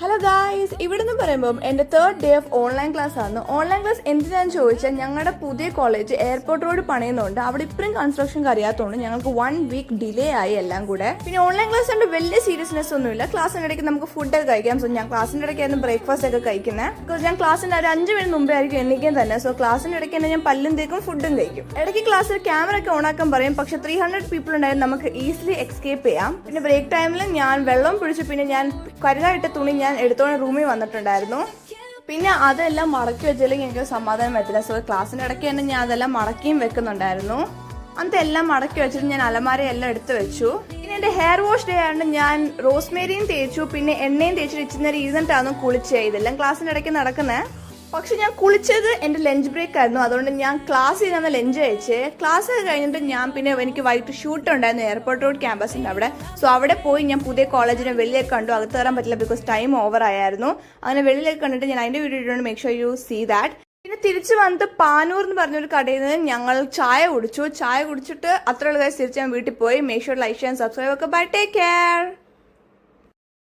Hello guys, ഇവിടെ നിന്ന് പറയുമ്പോൾ എൻ്റെ 3rd day of online class ആണ്. ഓൺലൈൻ ക്ലാസ് എന്തിനാന്ന് ചോദിച്ചാൽ ഞങ്ങളുടെ പുതിയ കോളേജ് എയർപോർട്ട് റോഡ് പണിയുന്നുണ്ട്. അവിടെ ഇപ്പോഴും കൺസ്ട്രക്ഷൻ കഴിയാത്തതുകൊണ്ട് ഞങ്ങൾക്ക് 1 വീക്ക് ഡിലേ ആയി എല്ലാം കൂടെ. പിന്നെ ഓൺലൈൻ ക്ലാസ് കൊണ്ട് വലിയ സീരിയസ്നെസ് ഒന്നുമില്ല. ക്ലാസ്സിൻ്റെ ഇടയ്ക്ക് നമുക്ക് ഫുഡൊക്കെ കഴിക്കാം. സോ ഞാൻ ക്ലാസ്സിൻ്റെ ഇടയ്ക്കായിരുന്നു ബ്രേക്ക്ഫാസ്റ്റ് ഒക്കെ കഴിക്കുന്നത്. ബിക്കോസ് ഞാൻ ക്ലാസ്സിൻ്റെ ഒരു 5 മിനിറ്റ് മുമ്പേ ആയിരിക്കും എണ്ണിക്കാൻ തന്നെ. സോ ക്ലാസ്സിൻ്റെ ഇടയ്ക്ക് തന്നെ ഞാൻ പല്ലും തേക്കും ഫുഡും കഴിക്കും. ഇടയ്ക്ക് ക്ലാസ്സിൽ ക്യാമറ ഒക്കെ ഓണാക്കാൻ പറയും. പക്ഷെ 300 പീപ്പിൾ ഉണ്ടായാലും നമുക്ക് ഈസിലി എസ്കേപ്പ് ചെയ്യാം. പിന്നെ ബ്രേക്ക് ടൈമിൽ ഞാൻ വെള്ളം പിടിച്ചു. പിന്നെ ഞാൻ കരുതായിട്ട തുണി ഞാൻ എടുത്തോണ്ട് റൂമിൽ വന്നിട്ടുണ്ടായിരുന്നു. പിന്നെ അതെല്ലാം മടക്കി വെച്ചില്ലെങ്കിൽ എനിക്ക് സമാധാനം പറ്റില്ല. സോ ക്ലാസ്സിൻ്റെ ഇടയ്ക്ക് തന്നെ ഞാൻ അതെല്ലാം മടക്കിയും വെക്കുന്നുണ്ടായിരുന്നു. അന്നത്തെ എല്ലാം മടക്കി വെച്ചിട്ട് ഞാൻ അലമാരയെല്ലാം എടുത്ത് വെച്ചു. പിന്നെ എൻ്റെ ഹെയർ വാഷ് ഡേ ആയതുകൊണ്ട് ഞാൻ റോസ്മേരിയും തേച്ചു. പിന്നെ എണ്ണയും തേച്ചിട്ട് ഇച്ചിരി നേരം ഇരുന്നിട്ടാണ് കുളിച്ചത്. ഇതെല്ലാം ക്ലാസ്സിൻ്റെ ഇടയ്ക്ക് നടക്കുന്നത്. പക്ഷെ ഞാൻ കുളിച്ചത് എൻ്റെ ലഞ്ച് ബ്രേക്ക് ആയിരുന്നു. അതുകൊണ്ട് ഞാൻ ക്ലാസ്സിൽ നിന്ന് ലഞ്ച് കഴിച്ച് ക്ലാസ് കഴിഞ്ഞിട്ട് ഞാൻ പിന്നെ എനിക്ക് വൈകിട്ട് ഷൂട്ട് ഉണ്ടായിരുന്നു എയർപോർട്ട് റോഡ് ക്യാമ്പസിൻ്റെ അവിടെ. സോ അവിടെ പോയി ഞാൻ പുതിയ കോളേജിനെ വെളിയിലേക്ക് കണ്ടു. അകത്ത് കയറാൻ പറ്റില്ല ബിക്കോസ് ടൈം ഓവർ ആയിരുന്നു. അങ്ങനെ വെളിയിലേക്ക് കണ്ടിട്ട് ഞാൻ അതിൻ്റെ വീഡിയോ ഇട്ടുകൊണ്ട് make sure you see that. പിന്നെ തിരിച്ച് വന്നിട്ട് പാനൂർ എന്ന് പറഞ്ഞൊരു കടയിൽ നിന്ന് ഞങ്ങൾ ചായ കുടിച്ചു. ചായ കുടിച്ചിട്ട് അത്രയുള്ള കാര്യം തിരിച്ച് ഞാൻ വീട്ടിൽ പോയി. Make sure like share subscribe ഒക്കെ. Bye, take care.